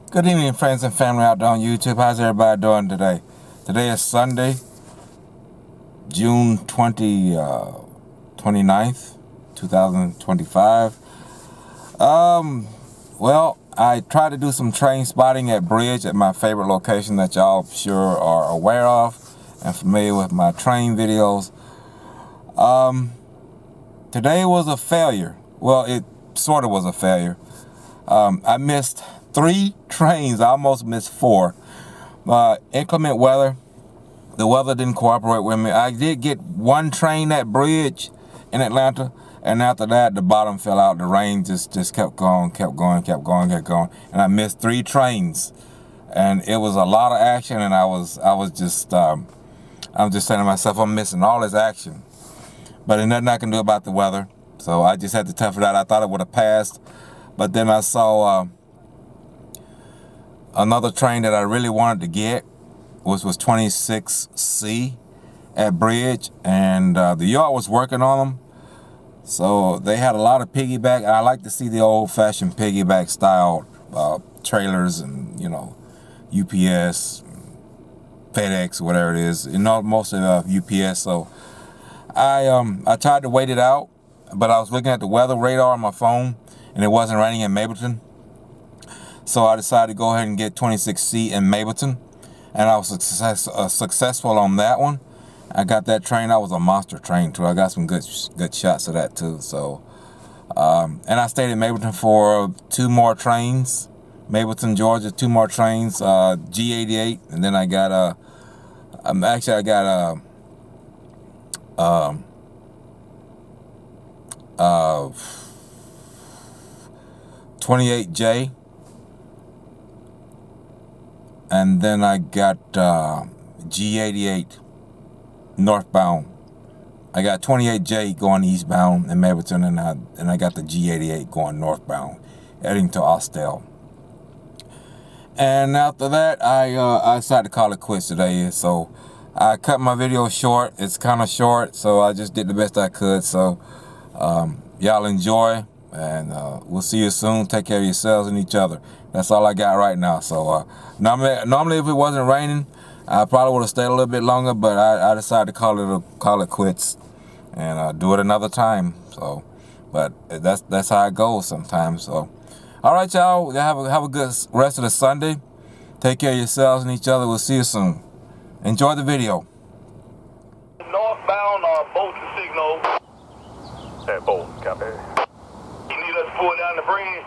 Good evening, friends and family out there on YouTube. How's everybody doing today? Today is Sunday, June 29th, 2025. Well, I tried to do some train spotting at Bridge at my favorite location that y'all sure are aware of and familiar with my train videos. Today was a failure. Well, it sort of was a failure. I missed 3 trains. I almost missed 4. Inclement weather. The weather didn't cooperate with me. I did get 1 train at Bridge in Atlanta, and after that, the bottom fell out. The rain just kept going, and I missed 3 trains. And it was a lot of action, and I'm just saying to myself, I'm missing all this action. But there's nothing I can do about the weather, so I just had to tough it out. I thought it would have passed, but then I saw another train that I really wanted to get, which was 26C at Bridge, and the yard was working on them, so they had a lot of piggyback. I like to see the old-fashioned piggyback style trailers, and UPS, FedEx, whatever it is, mostly UPS. So I tried to wait it out, but I was looking at the weather radar on my phone, and it wasn't raining in Mableton. So I decided to go ahead and get 26C in Mableton, and I was successful on that one. I got that train. That was a monster train too. I got some good shots of that too. So, and I stayed in Mableton for 2 more trains. Mableton, Georgia, 2 more trains. G88, and then I got 28J, and then I got G88 northbound. I got 28J going eastbound in Mableton, and I got the G88 going northbound, heading to Austell. And after that, I decided to call it quits today. So I cut my video short. It's kind of short, so I just did the best I could. So y'all enjoy, and we'll see you soon. Take care of yourselves and each other. That's all I got right now. So normally if it wasn't raining, I probably would have stayed a little bit longer, but I decided to call it quits and do it another time. So, but that's how it goes sometimes. So, all right, y'all. Have a good rest of the Sunday. Take care of yourselves and each other. We'll see you soon. Enjoy the video. Northbound Bolton signal. At Bolton, copy. You need us to pull down the bridge.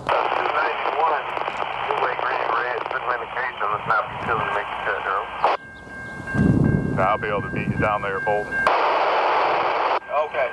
291. Two-way green red. Certain indication. Let's not be tilting to make the cut, girl. I'll be able to meet you down there at Bolton. Okay.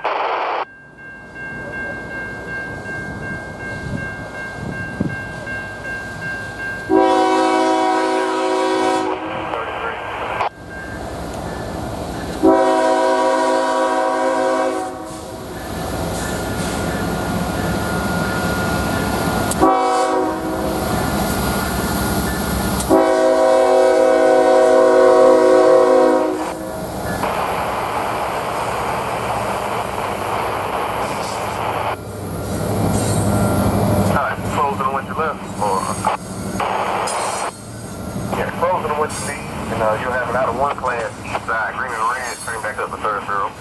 Frozen with the lead, and you'll have it out of 1 class east side, green and red, turn back up the 3rd girl.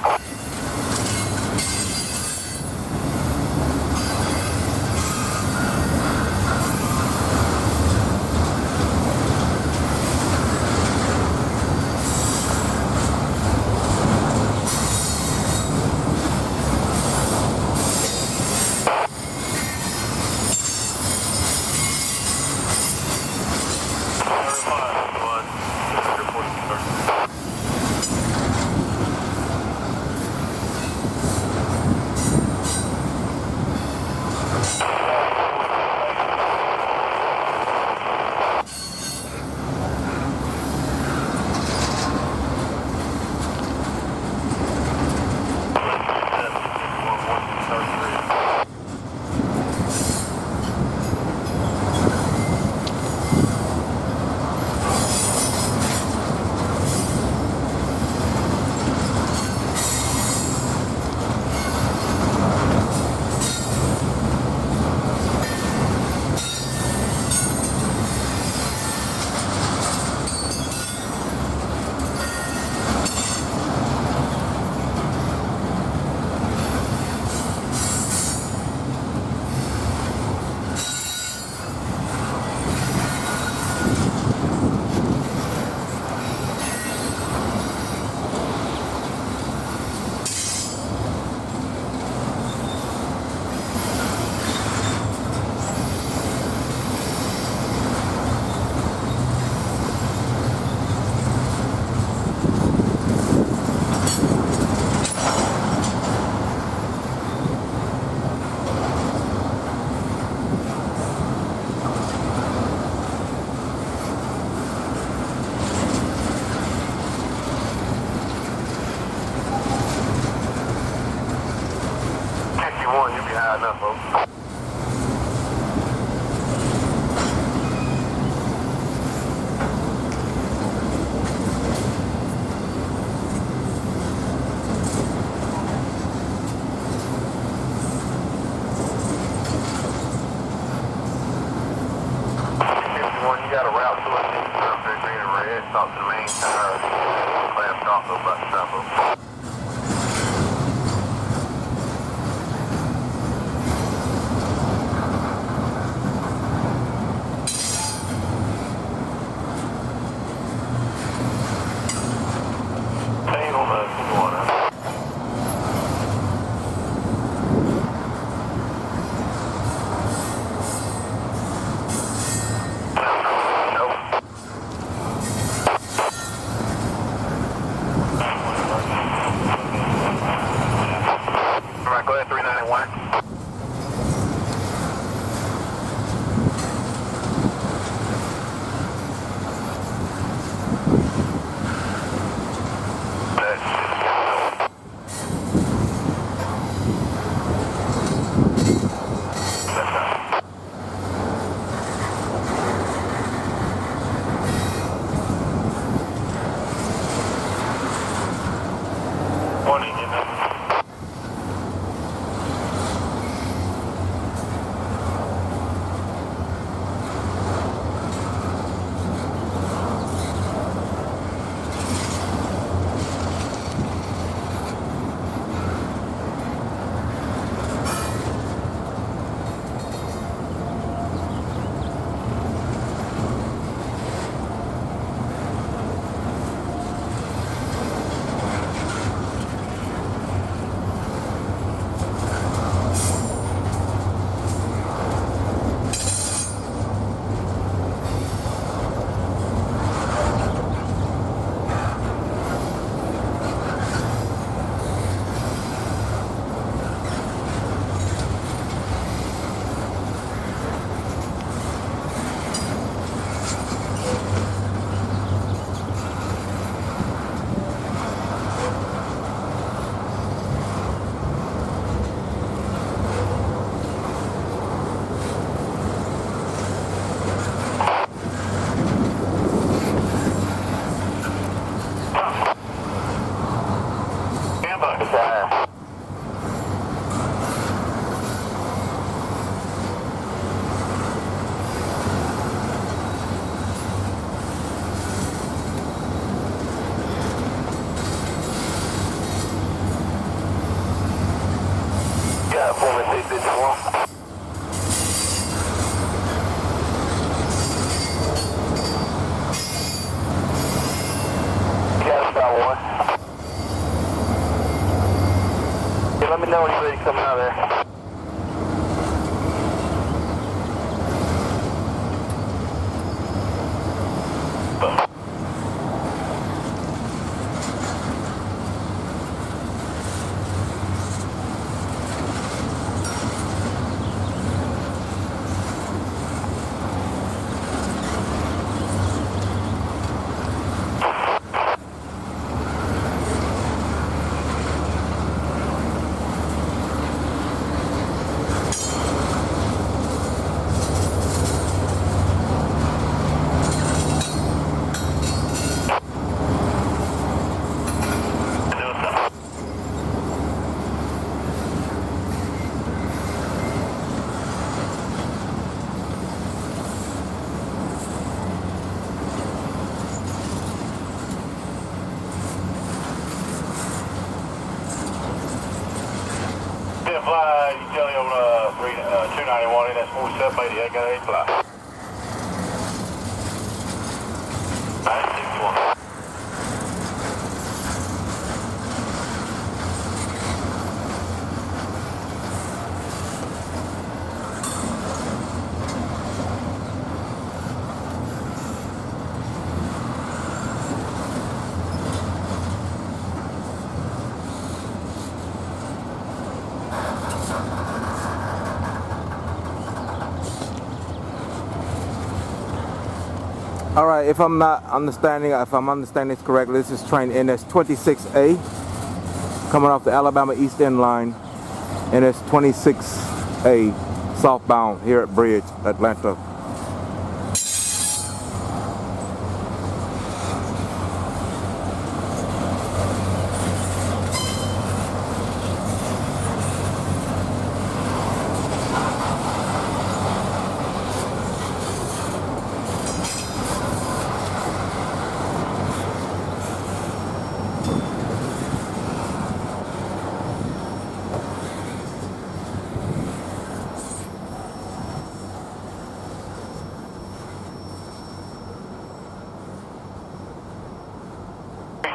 Class Norfolk bus number. Let me know when you're ready to come out of there. Fly, you tell me on 291, that's 4780, I got 8 fly. Alright, 61. All right, if I'm understanding this correctly, this is train NS26A coming off the Alabama East End line. NS26A southbound here at Bridge, Atlanta.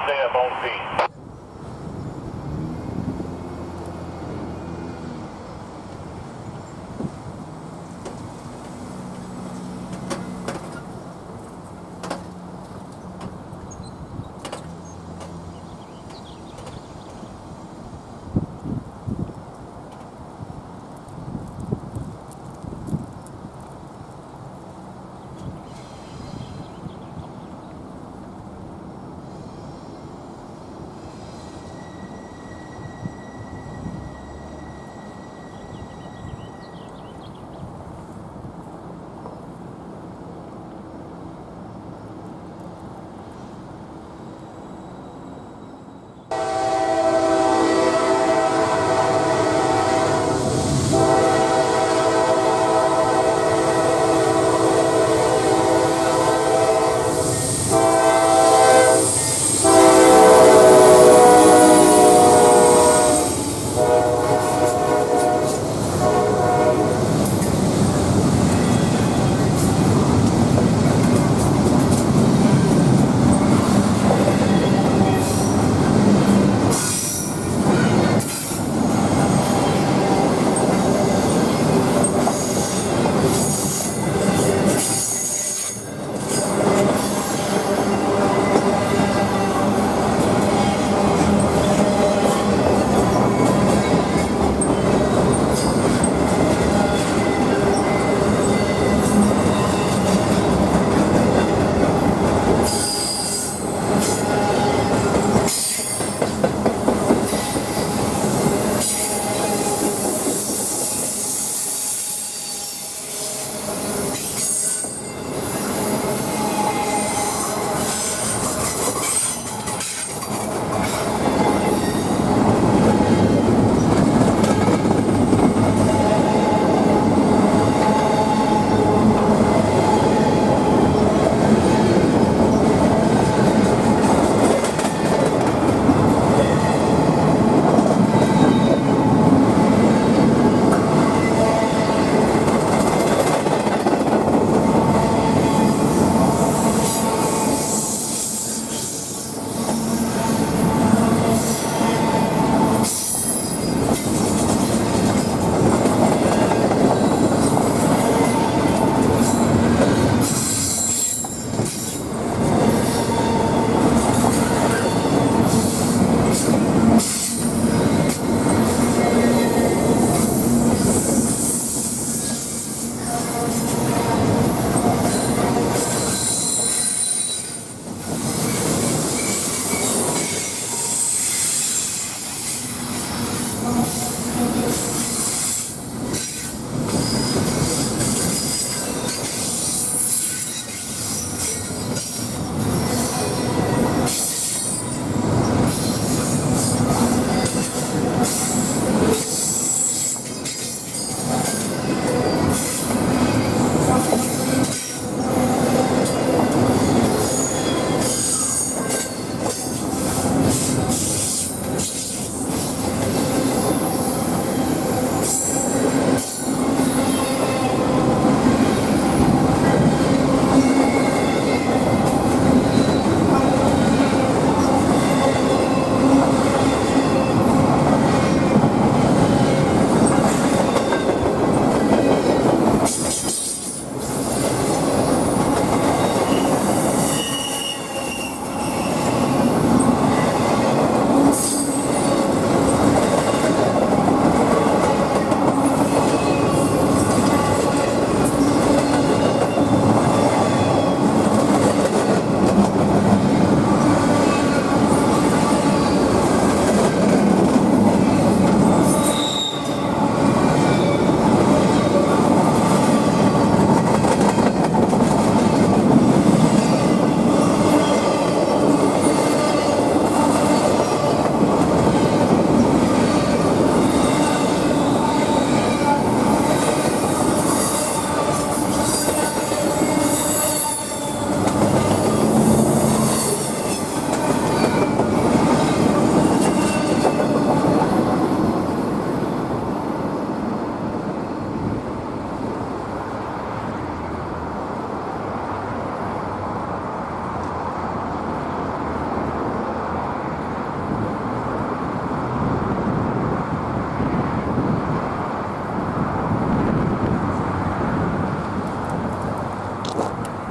stay up on scene.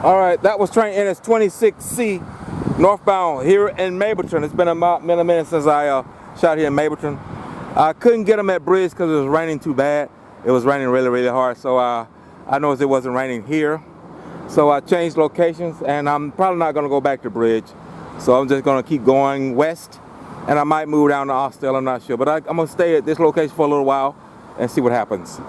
All right, that was train NS26C northbound here in Mableton. It's been a minute since I shot here in Mableton. I couldn't get them at bridge because it was raining too bad. It was raining really, really hard. So I noticed it wasn't raining here. So I changed locations, and I'm probably not going to go back to bridge. So I'm just going to keep going west, and I might move down to Austell. I'm not sure, but I'm going to stay at this location for a little while and see what happens.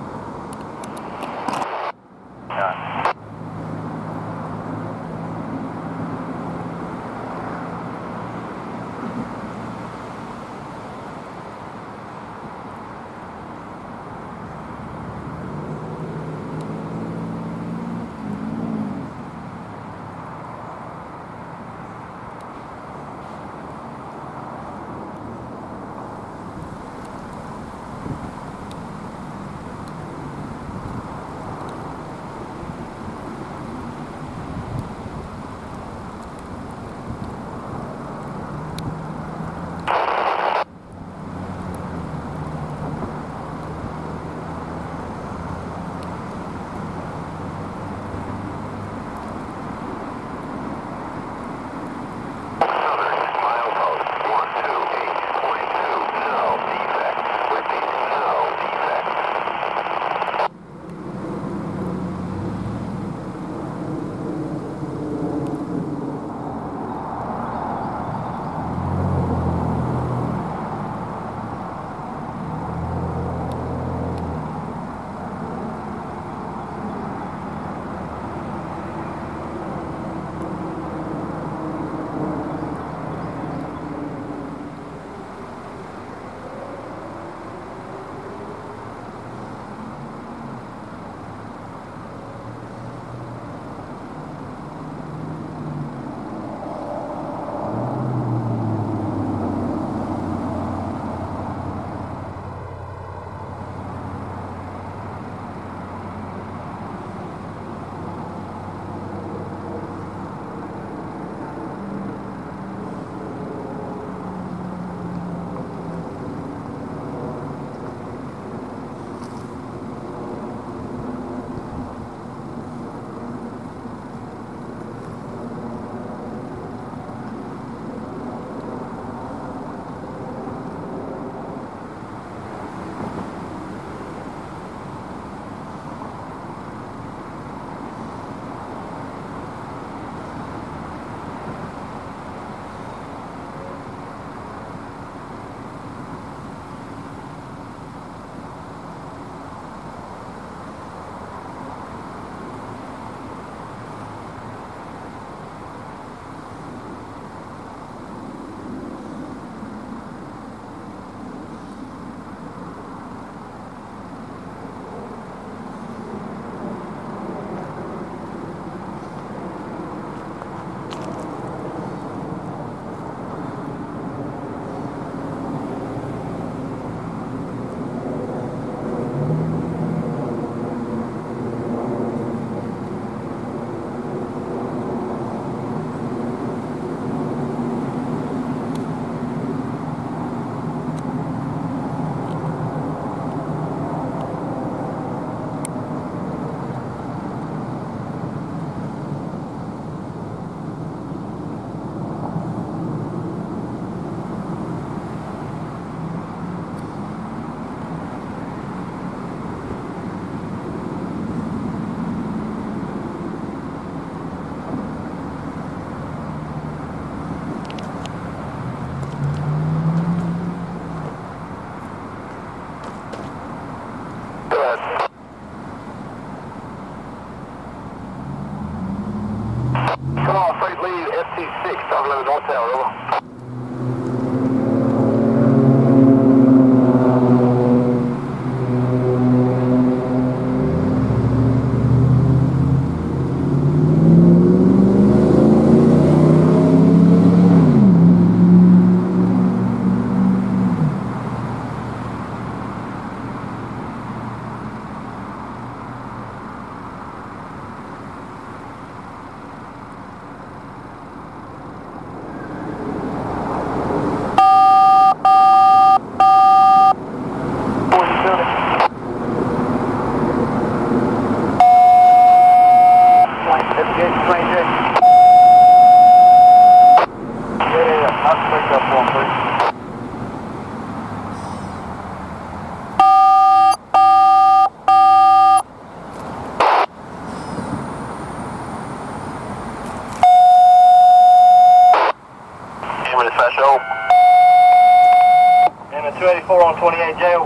284 on 28 jail.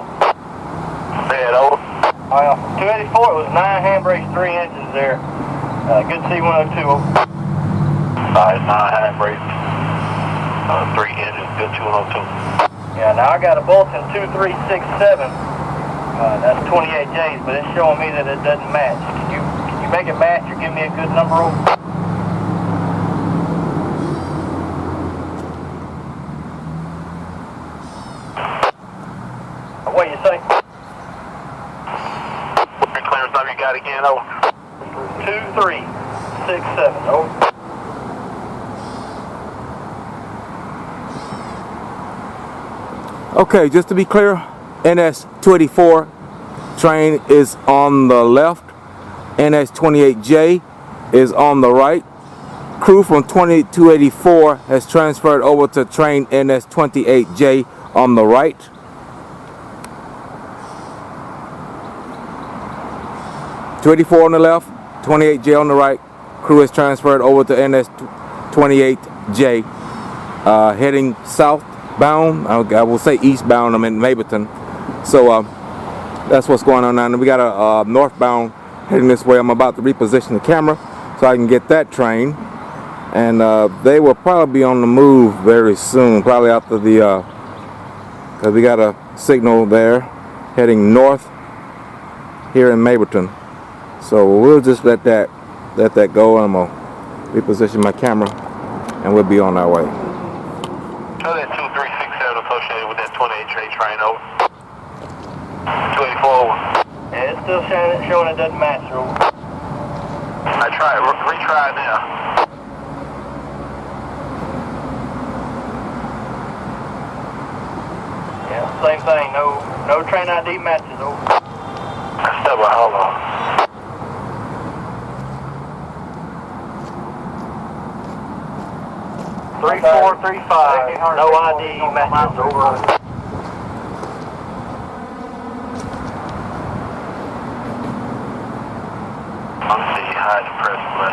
Bad over. 284, it was 9 handbrakes, 3 inches there. Good C102 over. 9 handbrakes, 3 inches, good 202. Yeah, now I got a Mableton 2367. That's 28 J's, but it's showing me that it doesn't match. Can you make it match or give me a good number over? What do you say? What clearance number you got again, over? 2367, over. Okay, just to be clear, NS-284 train is on the left, NS-28J is on the right. Crew from 284 has transferred over to train NS-28J on the right. .284 on the left, 28J on the right. Crew is transferred over to NS-28J, heading southbound. I will say eastbound. I'm in Mableton, so that's what's going on now. And we got a northbound heading this way. I'm about to reposition the camera so I can get that train, and they will probably be on the move very soon. Probably after the because we got a signal there heading north here in Mableton. So we'll just let that go, and I'm gonna reposition my camera, and we'll be on our way. Show that 2367 associated with that 28J train, over. 284 over. Yeah, it's still showing it doesn't match, over. I tried, retry now. Yeah, same thing, no train ID matches, over. Step by, hold on. 3435, no ID matches, over. Let's see, hide the press play.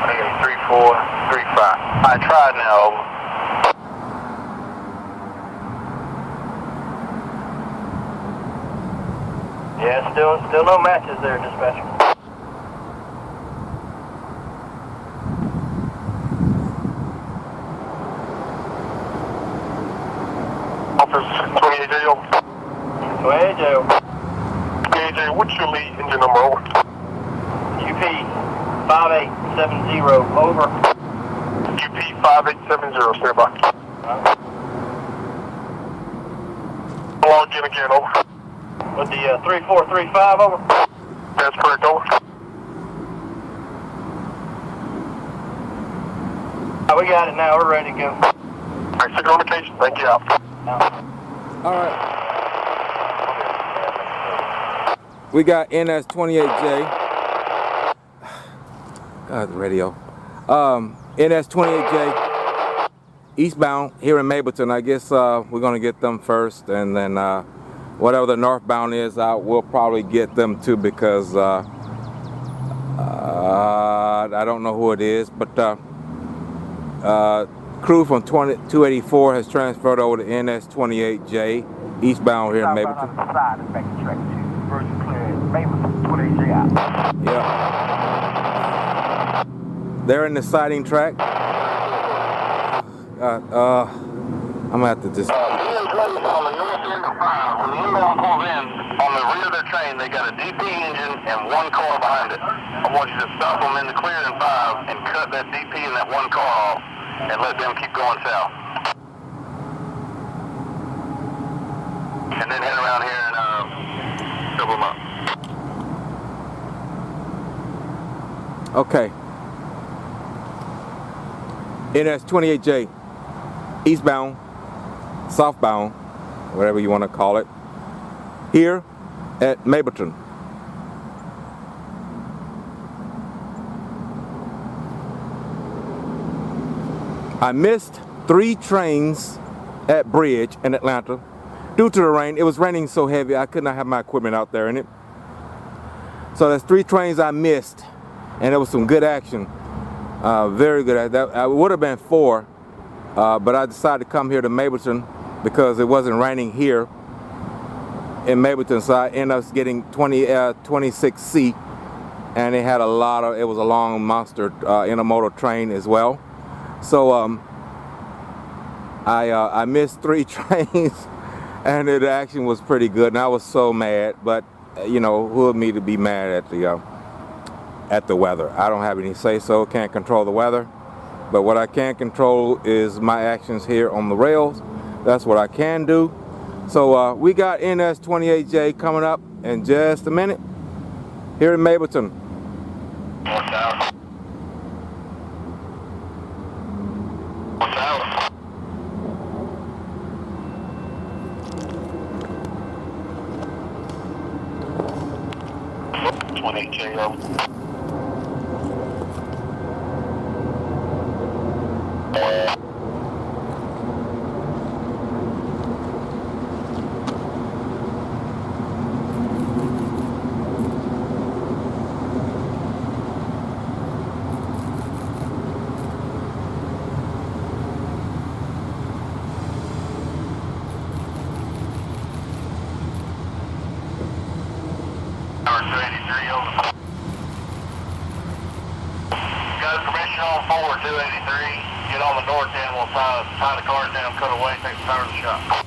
I got 3435. I tried now, over. Yeah, still no matches there, dispatcher. Office 28J, over. 28J, over. 28J, what's your lead engine number, over? UP 5870, over. UP 5870, stand by. Log in again, over. With the 3435, over. That's correct, over. We got it now, we're ready to go. Alright, signal indication, thank you, out. Alright. We got NS-28J. God, the radio. NS-28J eastbound here in Mableton. I guess we're gonna get them first, and then whatever the northbound is, we'll probably get them too, because I don't know who it is, but crew from 284 has transferred over to NS-28J eastbound here in Mableton. Yeah. They're in the siding track. I'm gonna have to just. On the inbound pulls in, on the rear of their train, they got a DP engine and one car behind it. I want you to stop them in the clear in 5 and cut that DP and that one car off and let them keep going south. And then head around here and double them up. Okay. NS-28J eastbound, southbound, whatever you want to call it, here at Mableton. I missed 3 trains at Bridge in Atlanta. Due to the rain, it was raining so heavy I could not have my equipment out there in it. So there's 3 trains I missed, and it was some good action. Very good. It would have been 4, but I decided to come here to Mableton because it wasn't raining here in Mableton, so I ended up getting 26C, and it had it was a long monster intermodal train as well. So I missed 3 trains, and the action was pretty good, and I was so mad, but you know, who of me to be mad at the weather? I don't have any say-so, can't control the weather, but what I can control is my actions here on the rails. That's what I can do. So we got NS28J coming up in just a minute here in Mableton. North Tower. North Tower. 28J. Got permission on forward 283. Get on the north end, we'll tie the cars down, cut away, take the power to the shop.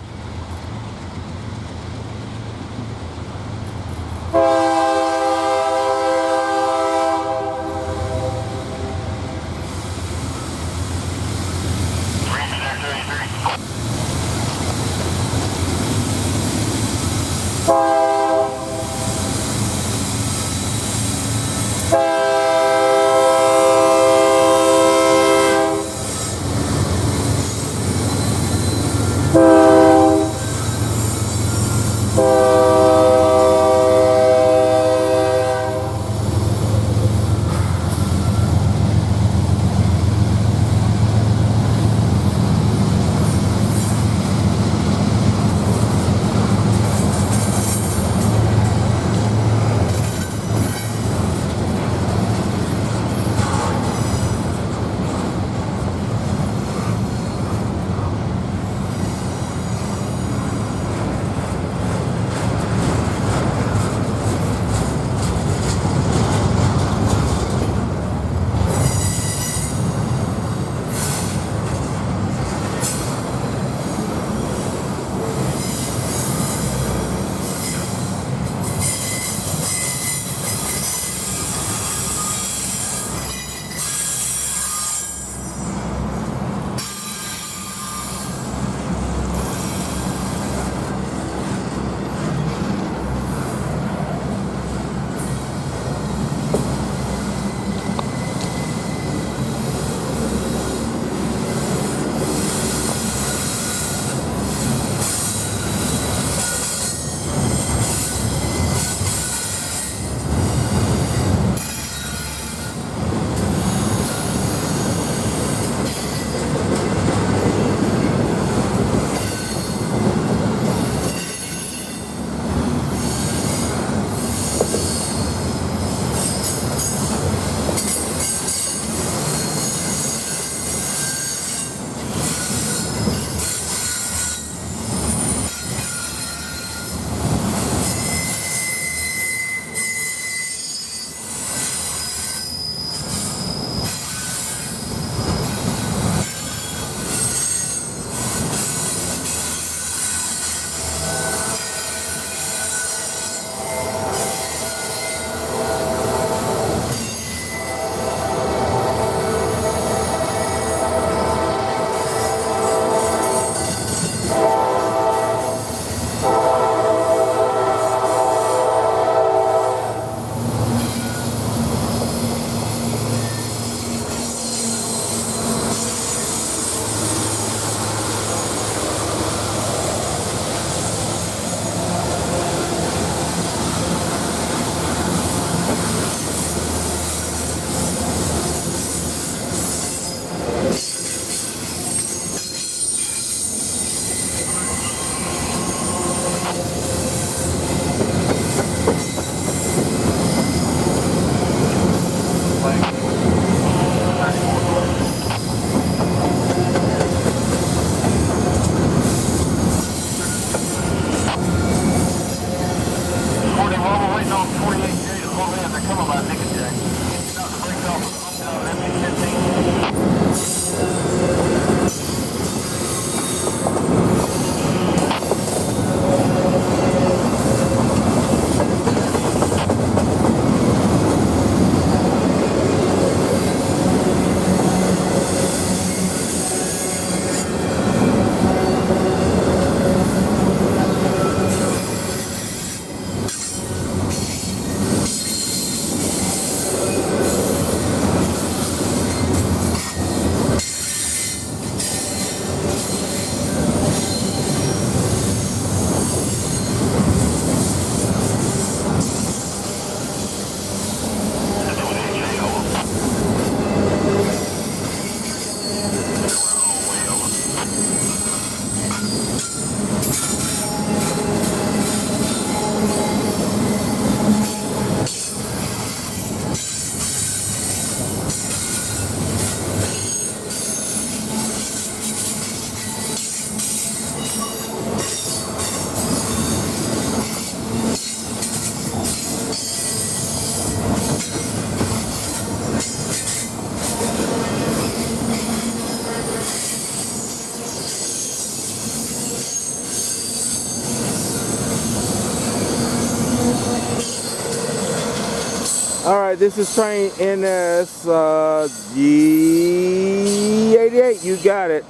Alright, this is train NS G88. You got it.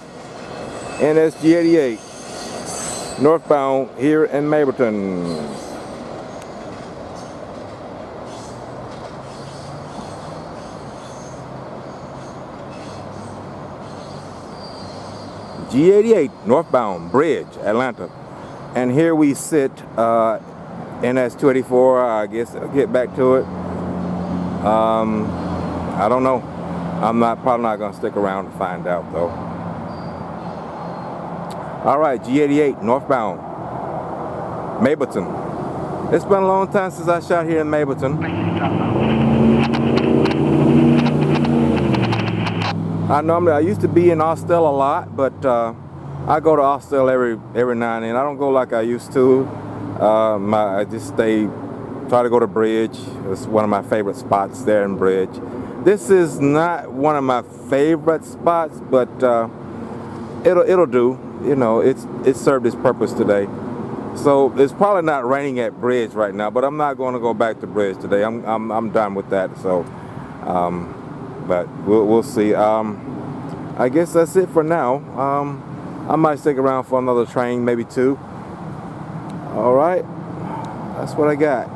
NS G88. Northbound here in Mableton. G88 northbound bridge, Atlanta. And here we sit, NS 284. I guess I'll get back to it. I don't know. Probably not gonna stick around to find out though. Alright, G88 northbound Mableton. It's been a long time since I shot here in Mableton. I used to be in Austell a lot, but I go to Austell every now and then. I don't go like I used to. I just try to go to Bridge. It's one of my favorite spots there in Bridge. This is not one of my favorite spots, but it'll do. You know, it served its purpose today. So it's probably not raining at Bridge right now, but I'm not going to go back to Bridge today. I'm done with that. So, but we'll see. I guess that's it for now. I might stick around for another train, maybe two. All right, that's what I got.